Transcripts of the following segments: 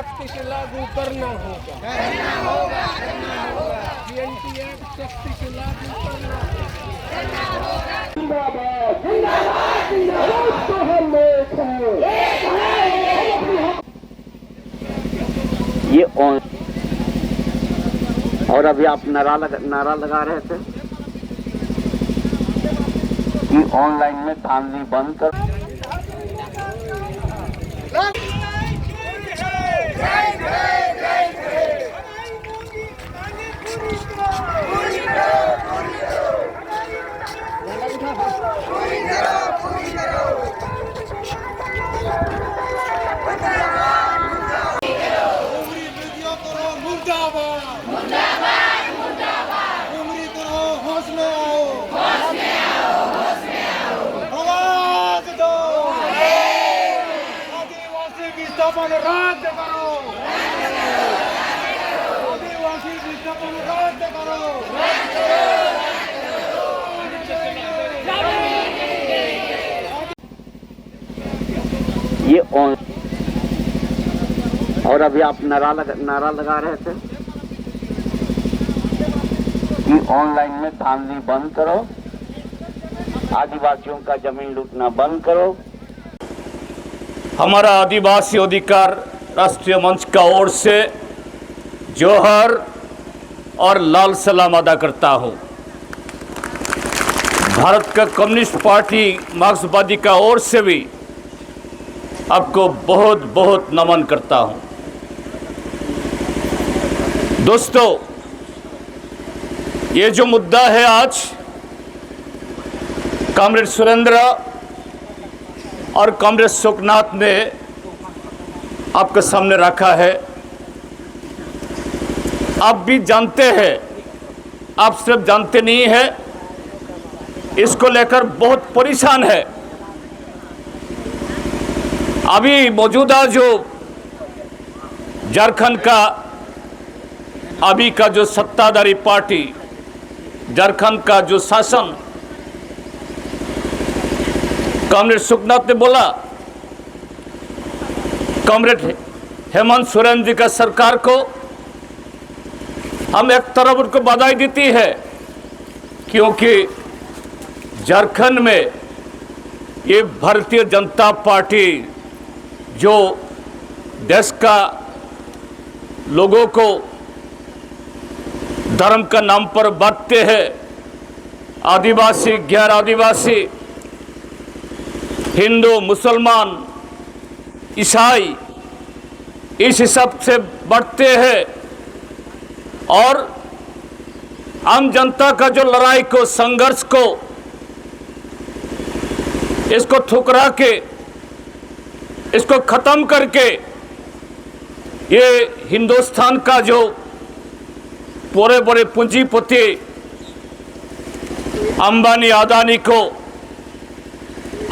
सख्ती से लागू करना होगा। GNT एक्ट सख्ती से लागू करना होगा। जिंदाबाद जिंदाबाद जिंदाबाद तो हम एक हैं। ये और अभी आप नारा लगा रहे थे कि ऑनलाइन में धांधली बंद कर। रद्द करो, आदिवासी विस्थापन रद्द करो। ये और अभी आप नारा लगा रहे थे कि ऑनलाइन में धांधली बंद करो, आदिवासियों का जमीन लूटना बंद करो। हमारा आदिवासी अधिकार राष्ट्रीय मंच का ओर से जोहर और लाल सलाम अदा करता हूं। भारत का कम्युनिस्ट पार्टी मार्क्सवादी का ओर से भी आपको बहुत बहुत नमन करता हूं। दोस्तों, ये जो मुद्दा है आज कॉमरेड सुरेंद्र और कॉमरेड सुखनाथ ने आपके सामने रखा है। आप भी जानते हैं, आप सिर्फ जानते नहीं है, इसको लेकर बहुत परेशान है। अभी मौजूदा जो झारखंड का अभी का जो सत्ताधारी पार्टी, झारखंड का जो शासन, कॉमरेड सुखनाथ ने बोला, कॉमरेड हेमंत सोरेन जी का सरकार को हम एक तरफ उनको बधाई देती है, क्योंकि झारखंड में ये भारतीय जनता पार्टी जो देश का लोगों को धर्म का नाम पर बांटते हैं, आदिवासी गैर आदिवासी, हिंदू मुसलमान ईसाई, इस हिसाब से बढ़ते हैं और आम जनता का जो लड़ाई को, संघर्ष को, इसको ठुकरा के, इसको खत्म करके ये हिंदुस्तान का जो बड़े बड़े पूंजीपति अंबानी अदानी को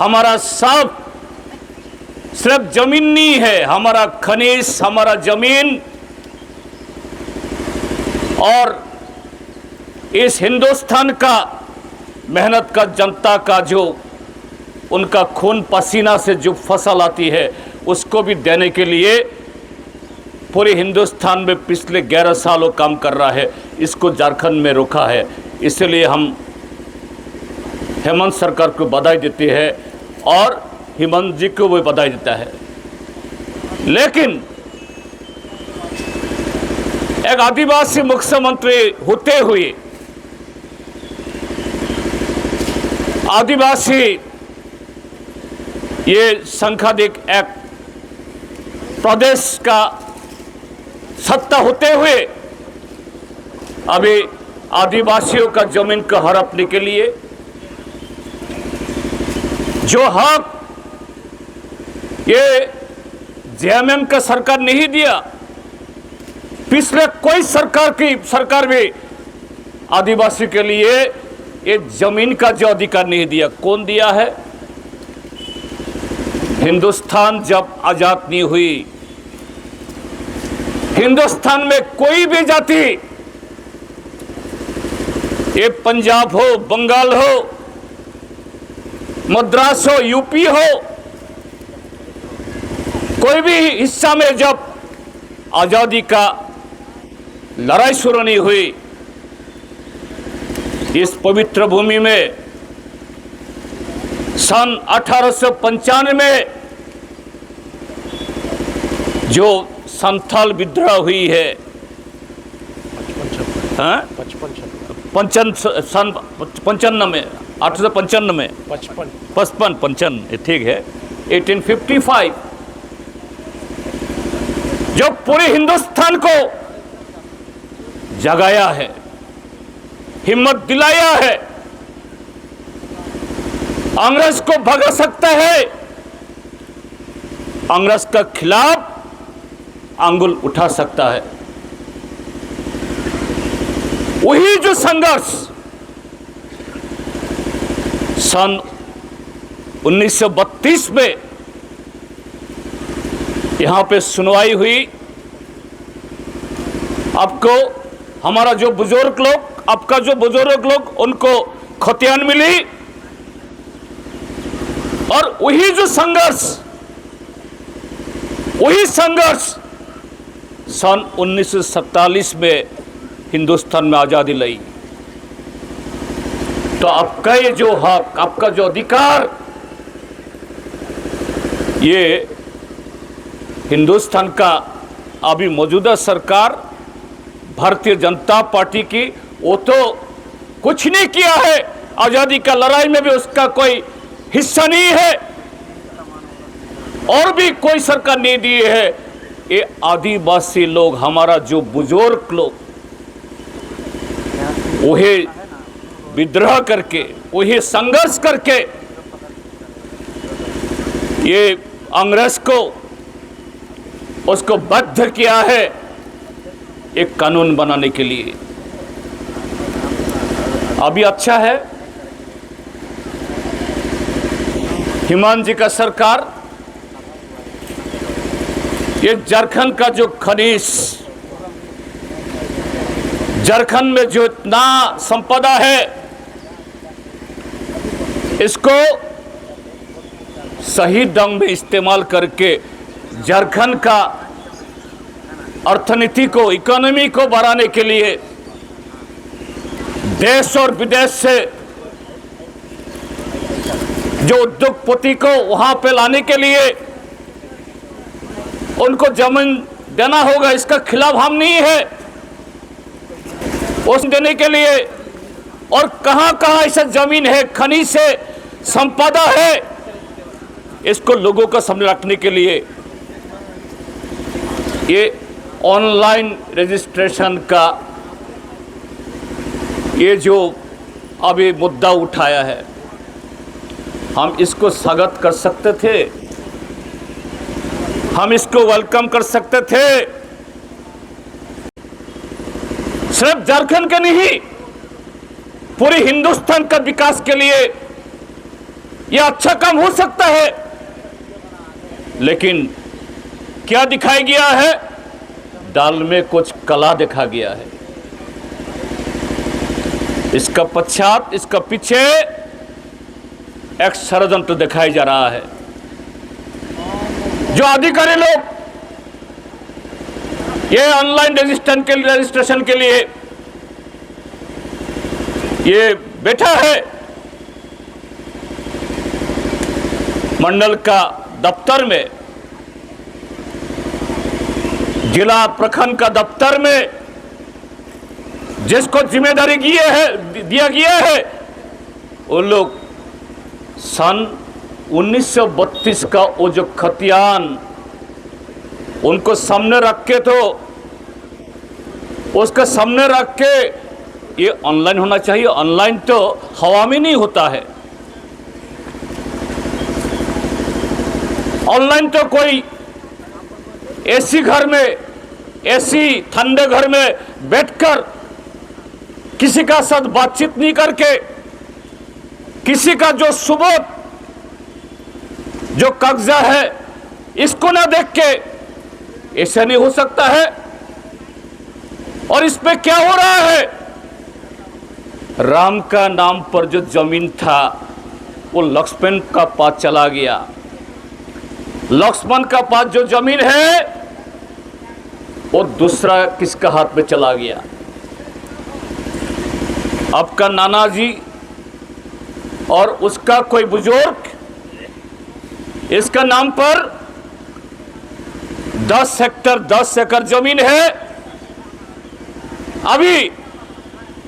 हमारा सब सिर्फ जमीन नहीं है, हमारा खनिज, हमारा जमीन और इस हिंदुस्तान का मेहनत का जनता का जो उनका खून पसीना से जो फसल आती है उसको भी देने के लिए पूरे हिंदुस्तान में पिछले 11 सालों काम कर रहा है। इसको झारखंड में रोका है। इसलिए हम हेमंत सरकार को बधाई देते हैं और हेमंत जी को भी बधाई देता है। लेकिन एक आदिवासी मुख्यमंत्री होते हुए आदिवासी ये संख्याधिक एक प्रदेश का सत्ता होते हुए अभी आदिवासियों का जमीन को हड़पने के लिए जो हक ये जेएमएम का सरकार नहीं दिया, पिछले कोई सरकार भी आदिवासी के लिए ये जमीन का जो अधिकार नहीं दिया। कौन दिया है? हिंदुस्तान जब आजाद नहीं हुई, हिंदुस्तान में कोई भी जाति, ये पंजाब हो, बंगाल हो, मद्रास हो, यूपी हो, कोई भी हिस्सा में जब आज़ादी का लड़ाई शुरू नहीं हुई, इस पवित्र भूमि में सन 1895 में जो संथाल विद्रोह हुई है, हाँ? 55 में 1855 में 55 ठीक है 1855 जो पूरे हिंदुस्तान को जगाया है, हिम्मत दिलाया है, अंग्रेज को भगा सकता है, अंग्रेज का खिलाफ अंगुल उठा सकता है। वही जो संघर्ष सन 1932 में यहाँ पे सुनवाई हुई, आपको हमारा जो बुजुर्ग लोग, आपका जो बुजुर्ग लोग, उनको खतियान मिली, और वही जो संघर्ष सन 1947 में हिंदुस्तान में आज़ादी लाई। तो आपका ये जो हक, आपका जो अधिकार, ये हिंदुस्तान का अभी मौजूदा सरकार भारतीय जनता पार्टी की, वो तो कुछ नहीं किया है, आज़ादी का लड़ाई में भी उसका कोई हिस्सा नहीं है, और भी कोई सरकार नहीं दिए है। ये आदिवासी लोग, हमारा जो बुजुर्ग लोग, वही विद्रोह करके, वही संघर्ष करके ये अंग्रेज को उसको बाध्य किया है एक कानून बनाने के लिए। अभी अच्छा है हिमांशु जी का सरकार ये झारखंड का जो खनिज, झारखंड में जो इतना संपदा है, इसको सही ढंग में इस्तेमाल करके झारखंड का अर्थनीति को, इकोनॉमी को बढ़ाने के लिए देश और विदेश से जो उद्योगपति को वहां पे लाने के लिए उनको जमीन देना होगा, इसका खिलाफ हम नहीं है। उस देने के लिए, और कहां कहां ऐसा जमीन है, खनिज से संपदा है, इसको लोगों का सामने रखने के लिए ये ऑनलाइन रजिस्ट्रेशन का ये जो अभी मुद्दा उठाया है, हम इसको स्वागत कर सकते थे, हम इसको वेलकम कर सकते थे। सिर्फ झारखंड के नहीं, पूरे हिंदुस्तान का विकास के लिए यह अच्छा काम हो सकता है। लेकिन क्या दिखाया गया है? दाल में कुछ कला देखा गया है। इसका पश्चात, इसका पीछे एक षड्यंत्र दिखाया जा रहा है। जो अधिकारी लोग ये ऑनलाइन रजिस्ट्रेशन के लिए ये बैठा है, मंडल का दफ्तर में, जिला प्रखंड का दफ्तर में, जिसको जिम्मेदारी दिया गया है, वो लोग सन 1932 का वो जो खतियान उनको सामने रख के, तो उसका सामने रख के ये ऑनलाइन होना चाहिए। ऑनलाइन तो हवा में नहीं होता है। ऑनलाइन तो कोई एसी घर में, एसी ठंडे घर में बैठकर किसी का साथ बातचीत नहीं करके, किसी का जो सबूत, जो कब्जा है, इसको ना देख के ऐसा नहीं हो सकता है। और इस पे क्या हो रहा है? राम का नाम पर जो जमीन था वो लक्ष्मण का पास चला गया। लक्ष्मण का पास जो जमीन है और दूसरा किसका हाथ में चला गया। आपका नाना जी और उसका कोई बुजुर्ग, इसका नाम पर 10 हेक्टर 10 एकड़ जमीन है। अभी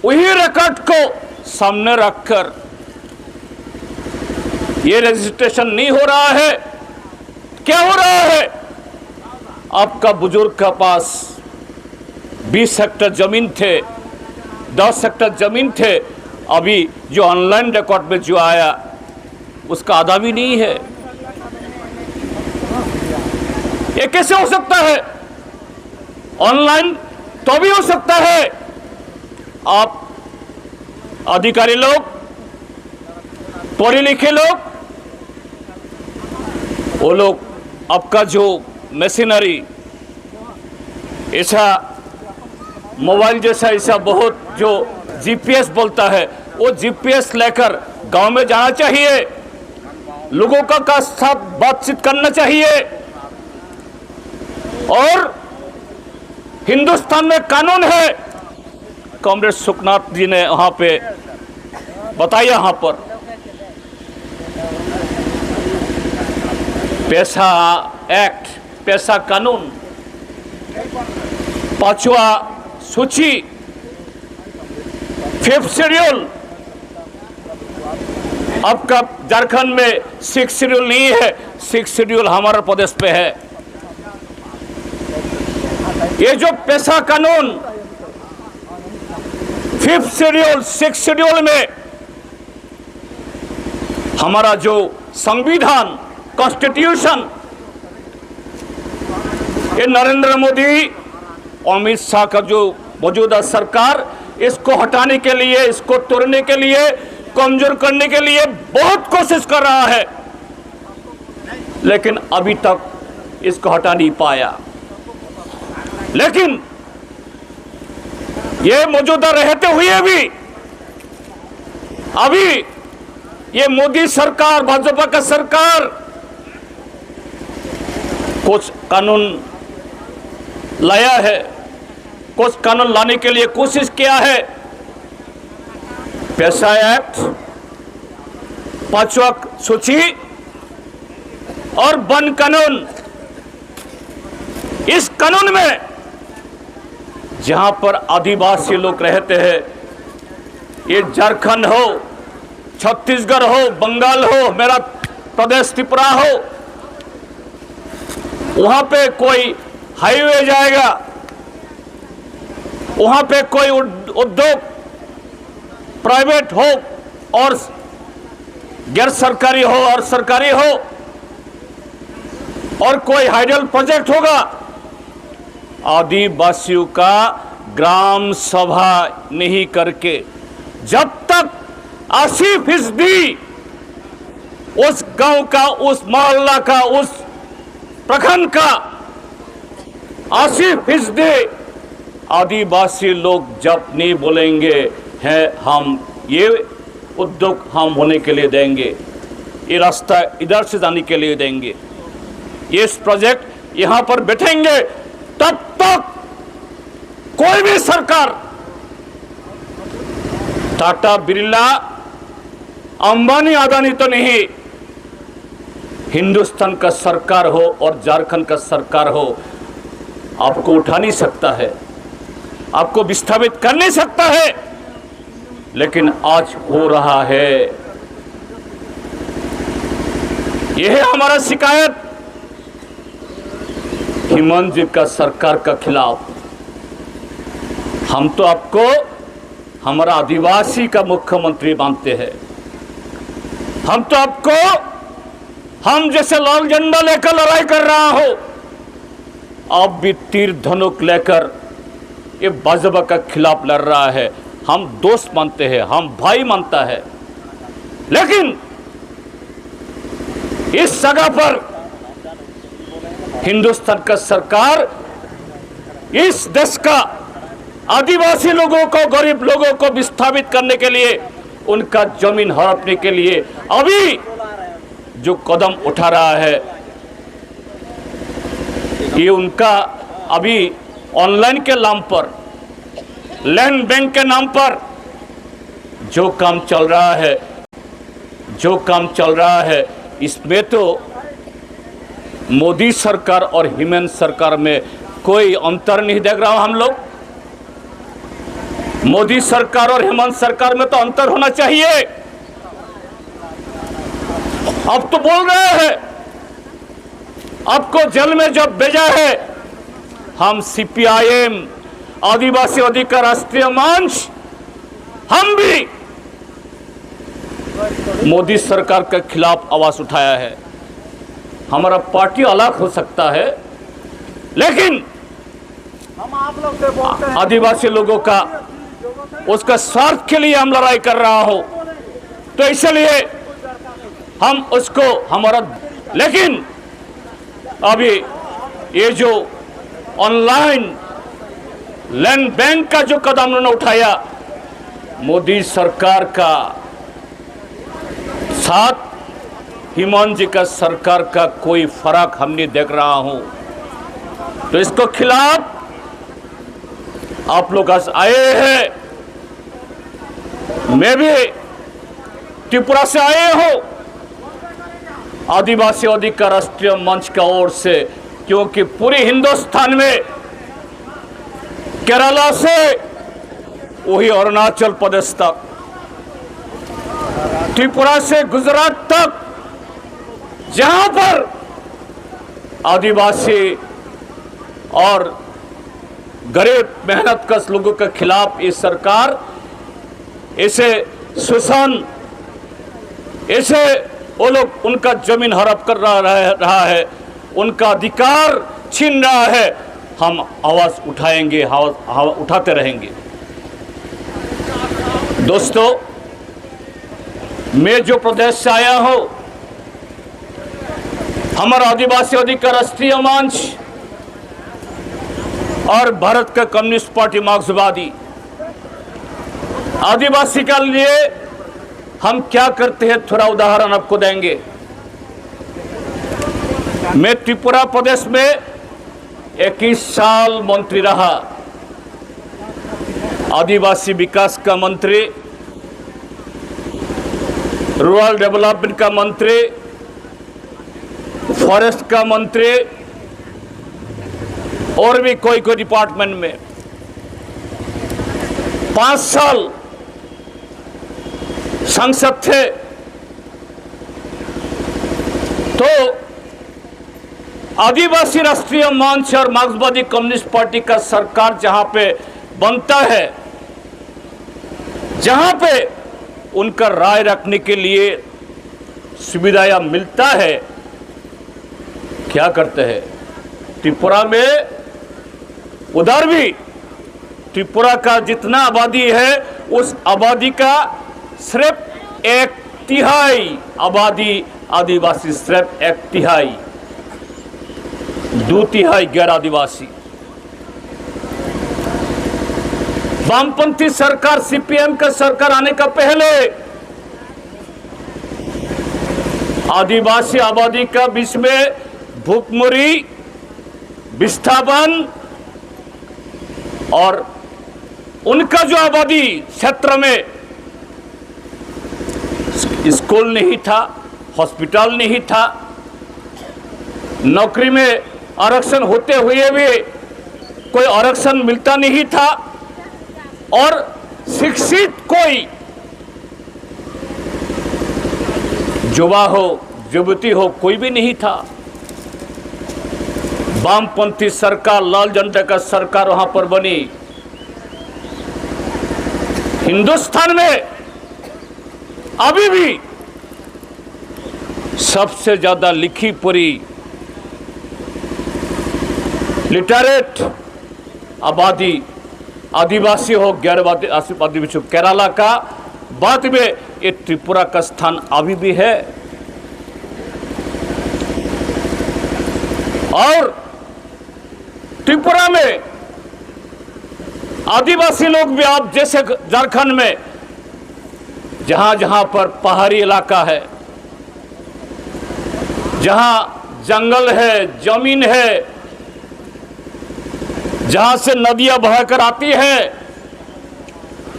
वही रिकॉर्ड को सामने रखकर ये रजिस्ट्रेशन नहीं हो रहा है। क्या हो रहा है? आपका बुजुर्ग के पास 20 हेक्टर जमीन थे, 10 हेक्टर जमीन थे, अभी जो ऑनलाइन रिकॉर्ड में जो आया उसका आधा भी नहीं है। ये कैसे हो सकता है? ऑनलाइन तो भी हो सकता है। आप अधिकारी लोग, पढ़े लिखे लोग, वो लोग आपका जो मशीनरी ऐसा मोबाइल जैसा ऐसा बहुत जो जीपीएस बोलता है, वो जीपीएस लेकर गांव में जाना चाहिए, लोगों का साथ बातचीत करना चाहिए। और हिंदुस्तान में कानून है। कॉमरेड सुखनाथ जी ने वहां पे बताया, यहां पर पैसा एक्ट, पैसा कानून, 5वां सूची, 5th शेड्यूल। आपका झारखंड में 6th शेड्यूल नहीं है, 6th शेड्यूल हमारे प्रदेश पे है। ये जो पैसा कानून 5th शेड्यूल 6th शेड्यूल में हमारा जो संविधान कॉन्स्टिट्यूशन, ये नरेंद्र मोदी अमित शाह का जो मौजूदा सरकार इसको हटाने के लिए, इसको तोड़ने के लिए, कमजोर करने के लिए बहुत कोशिश कर रहा है, लेकिन अभी तक इसको हटा नहीं पाया। लेकिन ये मौजूदा रहते हुए भी अभी ये मोदी सरकार, भाजपा का सरकार कुछ कानून लाया है, कुछ कानून लाने के लिए कोशिश किया है। पैसा एक्ट, 5वां सूची और वन कानून। इस कानून में जहां पर आदिवासी लोग रहते हैं, ये झारखंड हो, छत्तीसगढ़ हो, बंगाल हो, मेरा प्रदेश त्रिपुरा हो, वहां पे कोई हाईवे जाएगा, वहां पे कोई उद्योग प्राइवेट हो और गैर सरकारी हो और सरकारी हो, और कोई हाइडल प्रोजेक्ट होगा, आदिवासियों का ग्राम सभा नहीं करके जब तक 80% उस गांव का, उस मोहल्ला का, उस प्रखंड का 80% आदिवासी लोग जब नहीं बोलेंगे हैं हम ये उद्योग हम होने के लिए देंगे, ये रास्ता इधर से जाने के लिए देंगे, ये प्रोजेक्ट यहां पर बैठेंगे, तब तक कोई भी सरकार, टाटा बिरला अंबानी अदानी तो नहीं, हिंदुस्तान का सरकार हो और झारखंड का सरकार हो, आपको उठा नहीं सकता है, आपको विस्थापित कर नहीं सकता है। लेकिन आज हो रहा है। यह है हमारा शिकायत हेमंत जी का सरकार का खिलाफ। हम तो आपको हमारा आदिवासी का मुख्यमंत्री मानते हैं, हम तो आपको हम जैसे लाल झंडा लेकर लड़ाई कर रहा हो, आप भी तीर धनुक लेकर ये भाजपा का खिलाफ लड़ रहा है। हम दोस्त मानते हैं, हम भाई मानता है, लेकिन इस जगह पर हिंदुस्तान का सरकार इस देश का आदिवासी लोगों को, गरीब लोगों को विस्थापित करने के लिए, उनका जमीन हड़पने के लिए अभी जो कदम उठा रहा है, ये उनका अभी ऑनलाइन के नाम पर, लैंड बैंक के नाम पर जो काम चल रहा है, इसमें तो मोदी सरकार और हेमंत सरकार में कोई अंतर नहीं देख रहा हूं हम लोग। मोदी सरकार और हेमंत सरकार में तो अंतर होना चाहिए। अब तो बोल रहे हैं, आपको जेल में जब भेजा है, हम सीपीआईएम आदिवासी अधिकार राष्ट्रीय मंच, हम भी मोदी सरकार के खिलाफ आवाज उठाया है। हमारा पार्टी अलग हो सकता है, लेकिन हम आप लोग से बोलते हैं, आदिवासी लोगों का उसका स्वार्थ के लिए हम लड़ाई कर रहा हो, तो इसलिए हम उसको हमारा, लेकिन अभी ये जो ऑनलाइन लैंड बैंक का जो कदम उन्होंने उठाया, मोदी सरकार का साथ हेमंत जी का सरकार का कोई फर्क हम नहीं देख रहा हूं। तो इसको खिलाफ आप लोग आज आए हैं, मैं भी त्रिपुरा से आए हो आदिवासी अधिकार राष्ट्रीय मंच का ओर से, क्योंकि पूरे हिंदुस्तान में केरला से वही अरुणाचल प्रदेश तक, त्रिपुरा से गुजरात तक, जहां पर आदिवासी और गरीब मेहनतकश लोगों के खिलाफ ये सरकार ऐसे शोषण, ऐसे वो लोग उनका जमीन हड़प कर रहा है, उनका अधिकार छीन रहा है, हम आवाज उठाएंगे, उठाते रहेंगे। दोस्तों, मैं जो प्रदेश से आया हूं, हमारा आदिवासी अधिकार राष्ट्रीय मंच और भारत का कम्युनिस्ट पार्टी मार्क्सवादी आदिवासी के लिए हम क्या करते हैं, थोड़ा उदाहरण आपको देंगे। मैं त्रिपुरा प्रदेश में 21 साल मंत्री रहा, आदिवासी विकास का मंत्री, रूरल डेवलपमेंट का मंत्री, फॉरेस्ट का मंत्री और भी कोई डिपार्टमेंट में 5 साल सांसद थे। तो आदिवासी राष्ट्रीय मंच और मार्क्सवादी कम्युनिस्ट पार्टी का सरकार जहां पे बनता है, जहां पे उनका राय रखने के लिए सुविधाएं मिलता है, क्या करते हैं त्रिपुरा में, उधर भी त्रिपुरा का जितना आबादी है उस आबादी का सिर्फ 1/3 आबादी आदिवासी, सिर्फ 1/3, 2/3 गैर आदिवासी। वामपंथी सरकार सीपीएम का सरकार आने का पहले आदिवासी आबादी का बीच में भूखमरी, विस्थापन और उनका जो आबादी क्षेत्र में स्कूल नहीं था, हॉस्पिटल नहीं था, नौकरी में आरक्षण होते हुए भी कोई आरक्षण मिलता नहीं था, और शिक्षित कोई युवा हो, युवती हो, कोई भी नहीं था। वामपंथी सरकार, लाल झंडे का सरकार वहां पर बनी। हिंदुस्तान में अभी भी सबसे ज्यादा लिखी पढ़ी लिटरेट आबादी आदिवासी हो, गैर आदिवासी, केरला का बाद में ये त्रिपुरा का स्थान अभी भी है। और त्रिपुरा में आदिवासी लोग भी, आप जैसे झारखंड में जहां जहां पर पहाड़ी इलाका है, जहां जंगल है, जमीन है, जहां से नदियां बहकर आती है,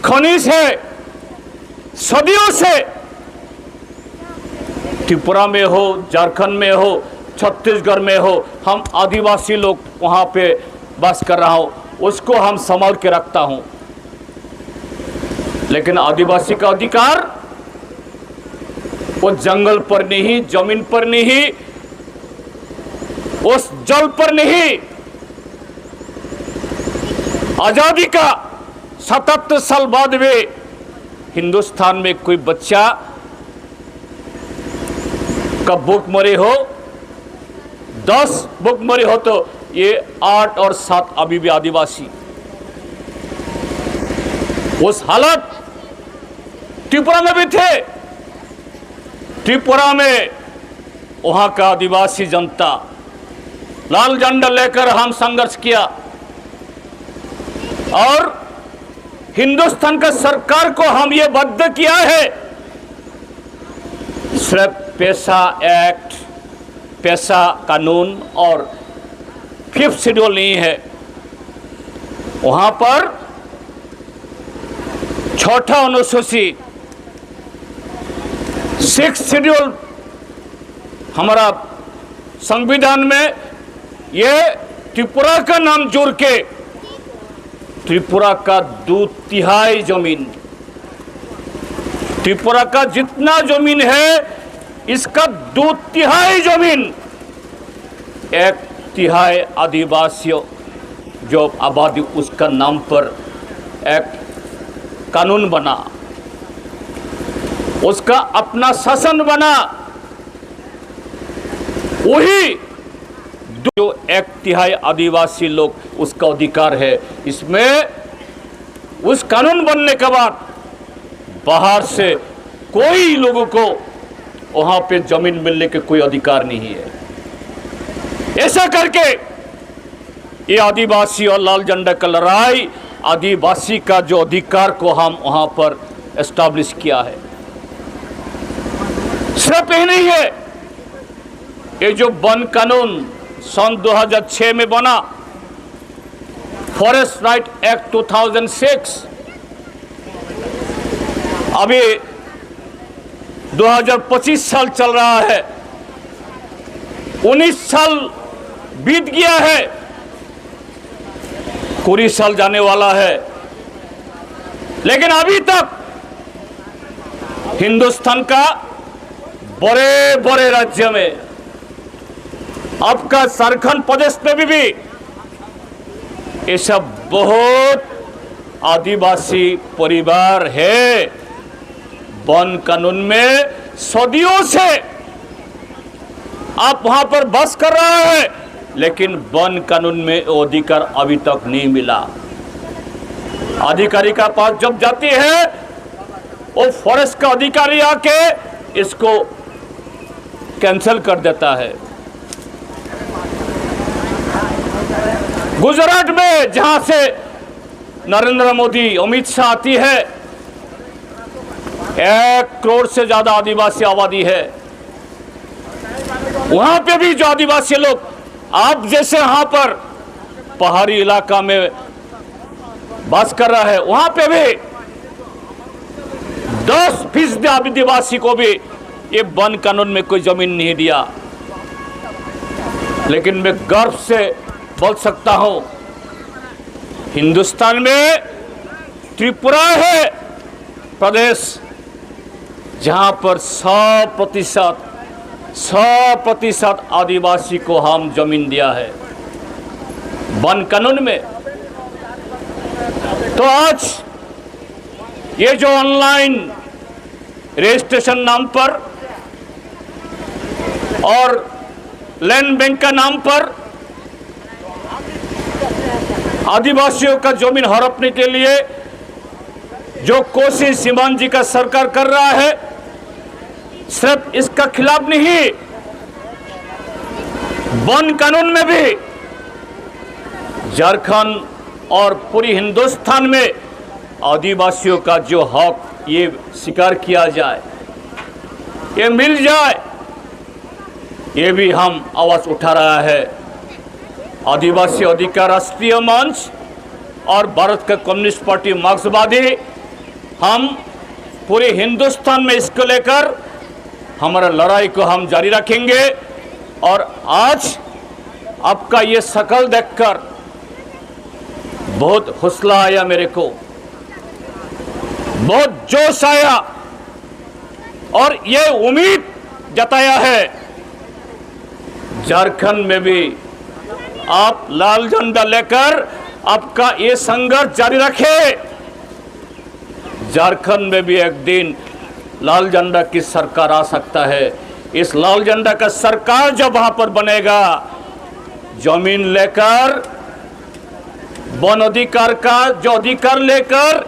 खनिज है, सदियों से त्रिपुरा में हो, झारखंड में हो, छत्तीसगढ़ में हो, हम आदिवासी लोग वहां पे बस कर रहा हूं, उसको हम संभाल के रखता हूं। लेकिन आदिवासी का अधिकार वो जंगल पर नहीं, जमीन पर नहीं, उस जल पर नहीं। आजादी का 77 साल बाद में हिंदुस्तान में कोई बच्चा का भूखमरी हो, 10 भूखमरी हो तो ये 8 और 7 अभी भी आदिवासी। उस हालत त्रिपुरा में भी थे। त्रिपुरा में वहां का आदिवासी जनता लाल झंडा लेकर हम संघर्ष किया और हिंदुस्तान का सरकार को हम ये बाध्य किया है, सिर्फ पैसा एक्ट, पैसा कानून और 5th शेड्यूल नहीं है, वहां पर 6ठा अनुसूची 6th शेड्यूल हमारा संविधान में ये त्रिपुरा का नाम जोड़ के त्रिपुरा का 2/3 जमीन, त्रिपुरा का जितना जमीन है इसका 2/3 जमीन 1/3 आदिवासियों जो आबादी, उसका नाम पर एक कानून बना, उसका अपना शासन बना। वही जो 1/3 आदिवासी लोग, उसका अधिकार है। इसमें उस कानून बनने के बाद बाहर से कोई लोगों को वहां पे जमीन मिलने के कोई अधिकार नहीं है। ऐसा करके ये आदिवासी और लाल झंडा का लड़ाई, आदिवासी का जो अधिकार को हम वहां पर एस्टैब्लिश किया है। सिर्फ यही नहीं है, ये जो वन कानून सन 2006 में बना, फॉरेस्ट राइट एक्ट 2006, अभी 2025 साल चल रहा है, 19 साल बीत गया है, 20 साल जाने वाला है, लेकिन अभी तक हिंदुस्तान का बड़े बड़े राज्य में, आपका झारखंड प्रदेश में भी ये सब बहुत आदिवासी परिवार है। वन कानून में सदियों से आप वहां पर बस कर रहा है, लेकिन वन कानून में अधिकार अभी तक नहीं मिला। अधिकारी का पास जब जाती है, वो फॉरेस्ट का अधिकारी आके इसको कैंसिल कर देता है। गुजरात में जहां से नरेंद्र मोदी, अमित शाह आती है, 1 करोड़ से ज्यादा आदिवासी आबादी है। वहां पे भी जो आदिवासी लोग, आप जैसे वहां पर पहाड़ी इलाका में बस कर रहा है, वहां पे भी 10% आदिवासी को भी ये वन कानून में कोई जमीन नहीं दिया। लेकिन मैं गर्व से बोल सकता हूं, हिंदुस्तान में त्रिपुरा है प्रदेश जहां पर 100% आदिवासी को हम जमीन दिया है वन कानून में। तो आज ये जो ऑनलाइन रजिस्ट्रेशन नाम पर और लैंड बैंक का नाम पर आदिवासियों का जमीन हड़पने के लिए जो कोशिश सीमान जी का सरकार कर रहा है, सिर्फ इसका खिलाफ नहीं, वन कानून में भी झारखंड और पूरी हिंदुस्तान में आदिवासियों का जो हक ये स्वीकार किया जाए, ये मिल जाए, ये भी हम आवाज उठा रहा है। आदिवासी अधिकार राष्ट्रीय मंच और भारत का कम्युनिस्ट पार्टी मार्क्सवादी, हम पूरे हिंदुस्तान में इसको लेकर हमारा लड़ाई को हम जारी रखेंगे। और आज आपका ये शकल देखकर बहुत हौसला आया, मेरे को बहुत जोश आया और ये उम्मीद जताया है झारखंड में भी आप लाल झंडा लेकर आपका ये संघर्ष जारी रखे। झारखंड में भी एक दिन लाल झंडा की सरकार आ सकता है। इस लाल झंडा का सरकार जब वहां पर बनेगा, जमीन लेकर, वन अधिकार का जो अधिकार लेकर,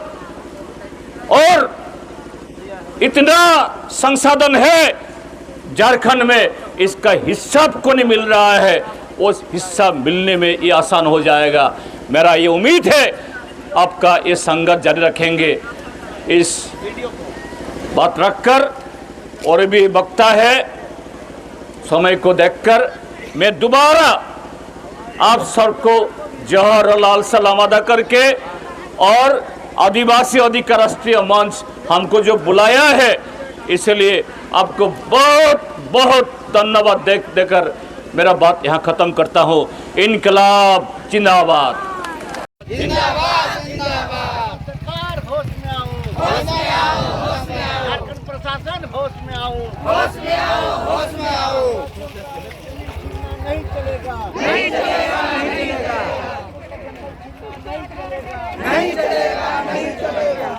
और इतना संसाधन है झारखंड में, इसका हिस्सा को नहीं मिल रहा है, उस हिस्सा मिलने में ये आसान हो जाएगा। मेरा ये उम्मीद है आपका ये संघर्ष जारी रखेंगे। इस बात रखकर और भी वक्ता है, समय को देखकर मैं दोबारा आप सबको जवाहरलाल सलाम अदा करके और आदिवासी अधिकार राष्ट्रीय मंच हमको जो बुलाया है, इसलिए आपको बहुत बहुत धन्यवाद देकर मेरा बात यहाँ खत्म करता हूँ। इनकलाब जिंदाबाद। सरकार होश में आओ, होश में आओ, होश में आओ। झारखंड प्रशासन होश में आओ, होश में आओ, होश में आओ। नहीं चलेगा, नहीं चलेगा, नहीं चलेगा, नहीं चलेगा, नहीं चलेगा।